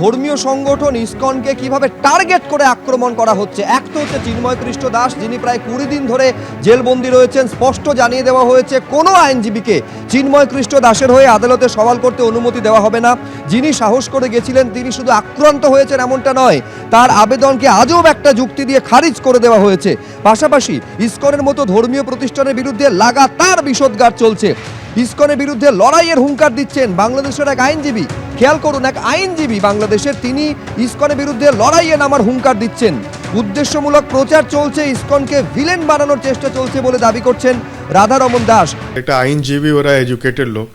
ধর্মীয় সংগঠন ইসকনকে কিভাবে টার্গেট করে আক্রমণ করা হচ্ছে। এক তো হচ্ছে চিন্ময় কৃষ্ণ দাস, যিনি প্রায় 20 দিন ধরে জেলবন্দি রয়েছেন। স্পষ্ট জানিয়ে দেওয়া হয়েছে কোনো আইনজীবীকে চিন্ময় কৃষ্ণ দাসের হয়ে আদালতে সওয়াল করতে অনুমতি দেওয়া হবে না। যিনি সাহস করে গেছিলেন তিনি শুধু আক্রান্ত হয়েছেন এমনটা নয়, তার আবেদনকে আজব একটা যুক্তি দিয়ে খারিজ করে দেওয়া হয়েছে। পাশাপাশি ইসকনের মতো ধর্মীয় প্রতিষ্ঠানের বিরুদ্ধে লাগাতার বিষোদগার চলছে। ইসকনের বিরুদ্ধে লড়াইয়ের হুঙ্কার দিচ্ছেন বাংলাদেশের এক আইনজীবী। খেয়াল করুন, এক আইনজীবী বাংলাদেশের, তিনি ইসকনের বিরুদ্ধে লড়াইয়ে নামার হুঙ্কার দিচ্ছেন। উদ্দেশ্যমূলক প্রচার চলছে, ইসকনকে ভিলেন বানানোর চেষ্টা চলছে বলে দাবি করছেন রাধারমন দাস। একটা আইনজীবী, ওরা এডুকেটেড লোক,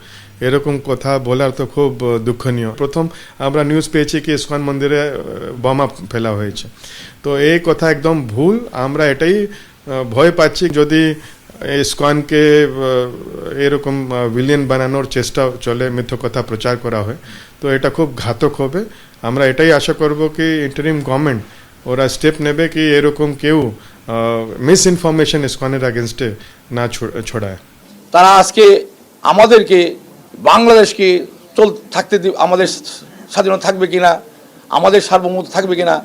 এরকম কথা বলার তো খুব দুঃখনীয়। প্রথম আমরা নিউজ পেয়েছি কি ইসকন মন্দিরে বোমা ফেলা হয়েছে, তো এই কথা একদম ভুল। আমরা এটাই ভয় পাচ্ছি যদি ইসকনকে এরকম ভিলেন বানানোর চেষ্টা চলে, মিথ্যা কথা প্রচার করা হয়, তো এটা খুব ঘাতক হবে। আমরা এটাই আশা করব কি ইন্টারিম গভর্নমেন্ট ওরা স্টেপ নেবে কি এরকম কেউ মিস ইনফরমেশন ইসকনের আগেনস্টে না ছড়ায়। তারা আজকে আমাদেরকে, বাংলাদেশকে থাকতে আমাদের স্বাধীনতা থাকবে কিনা, আমাদের সার্বভৌমত্ব থাকবে কিনা,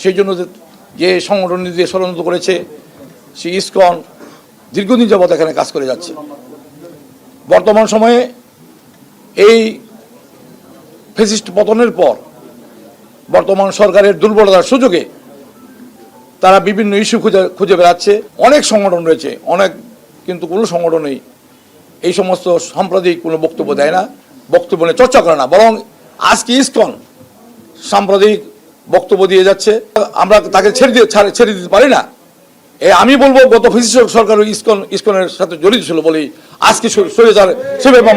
সেই জন্য যে সংগঠন দিয়ে ষড়যন্ত্র করেছে, সেই ইসকন দীর্ঘদিন যাবৎ এখানে কাজ করে যাচ্ছে। বর্তমান সময়ে এই ফ্যাসিস্ট পতনের পর বর্তমান সরকারের দুর্বলতার সুযোগে তারা বিভিন্ন ইস্যু খুঁজে বেড়াচ্ছে। অনেক সংগঠন রয়েছে, অনেক, কিন্তু কোনো সংগঠনই এই সমস্ত সাম্প্রদায়িক কোনো বক্তব্য দেয় না, বক্তব্য নিয়ে চর্চা করে না, বরং আজকে ইসকন সাম্প্রদায়িক বক্তব্য দিয়ে যাচ্ছে। আমরা তাকে ছেড়ে দিতে পারি না। আমি বলবো গত ফ্যাসিস্ট সরকার ইসকনের সাথে জড়িত ছিল বলেই আজকে সেভাবে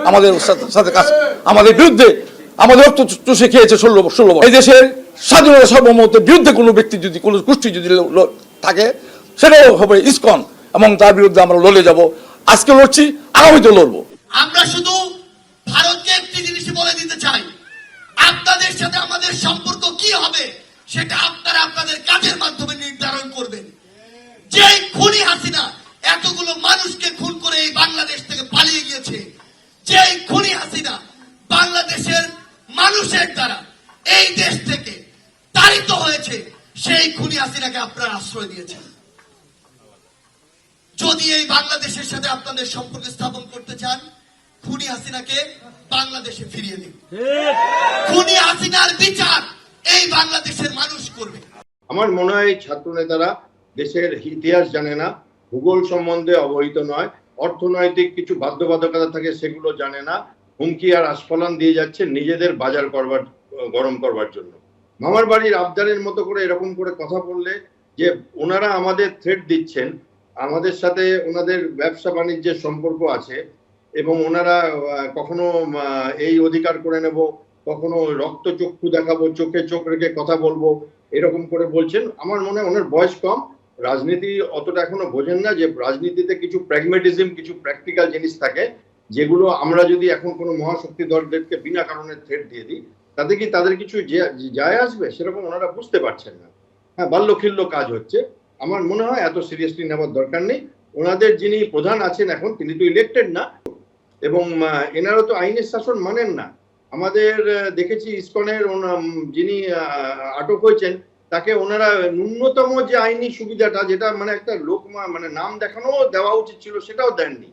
আমাদের সাথে কাজ, আমাদের বিরুদ্ধে আমাদের রক্ত চুষে খেয়েছে 16 বছর। এই দেশের স্বাধীনতা সার্বভৌমত্বের বিরুদ্ধে কোনো ব্যক্তি যদি, কোনো গোষ্ঠী যদি থাকে, সেটাও হবে ইসকন, এবং তার বিরুদ্ধে আমরা লড়ে যাব। আজকে লড়ছি, আগামীতে লড়বো। আমরা শুধু ভারতকে একটি জিনিস বলে দিতে চাই, আপনাদের সাথে আমাদের সম্পর্ক কি হবে সেটা আপনারা আপনাদের কাজের মাধ্যমে নির্ধারণ করবেন। যে খুনি হাসিনা এতগুলো মানুষকে খুন করে এই বাংলাদেশ থেকে পালিয়ে গিয়েছে, যে খুনি হাসিনা বাংলাদেশের মানুষের দ্বারা এই দেশ থেকে তাড়িত হয়েছে, সেই খুনি হাসিনাকে আপনারা আশ্রয় দিয়েছেন। যদি এই বাংলাদেশের সাথে আপনাদের সম্পর্ক স্থাপন করতে চান, খুনি হাসিনাকে বাংলাদেশে ফিরিয়ে দিন। খুনি হাসিনার বিচার এই বাংলাদেশের মানুষ করবে। আমার মনে হয় ছাত্র নেতারা দেশের ইতিহাস জানে না, ভূগোল সম্বন্ধে অবহিত নয়, অর্থনৈতিক কিছু বাধ্যবাধকতা থাকে সেগুলো জানে না, হুমকি আর আস্ফালন দিয়ে যাচ্ছে নিজেদের বাজার করবার, গরম করবার জন্য। মামার বাড়ির আবদারের মতো করে এরকম করে কথা বললে যে ওনারা আমাদের থ্রেট দিচ্ছেন, আমাদের সাথে ওনাদের ব্যবসা বাণিজ্যের সম্পর্ক আছে, এবং ওনারা কখনো এই অধিকার করে নেব, কখনো রক্ত চক্ষু দেখাবো, চোখে চোখ রেখে কথা বলবো, এরকম করে বলছেন। আমার মনে হয় ওনার বয়স কম, রাজনীতি অতটা এখনো বোঝেন না, যে রাজনীতিতে কিছু প্র্যাগমেটিজম, কিছু প্র্যাকটিক্যাল জিনিস থাকে, যেগুলো আমরা যদি এখন কোনো মহাশক্তি দলদেরকে বিনা কারণে থ্রেট দিয়ে দিই, তাতে কি তাদের কিছু যায় আসবে, সেরকম ওনারা বুঝতে পারছেন না। হ্যাঁ, বাল্যখিল্য কাজ হচ্ছে। আমার মনে হয় এত সিরিয়াসলি নেওয়ার দরকার নেই। ওনাদের যিনি প্রধান আছেন এখন, তিনি তো ইলেক্টেড না, এবং এনারও তো আইনের শাসন মানেন না। আমাদের দেখেছি ইসকনের যিনি আটক হয়েছেন, তাকে ওনারা ন্যূনতম যে আইনি সুবিধাটা, যেটা মানে একটা লোক মানে নাম দেখানো দেওয়া উচিত ছিল, সেটাও দেননি।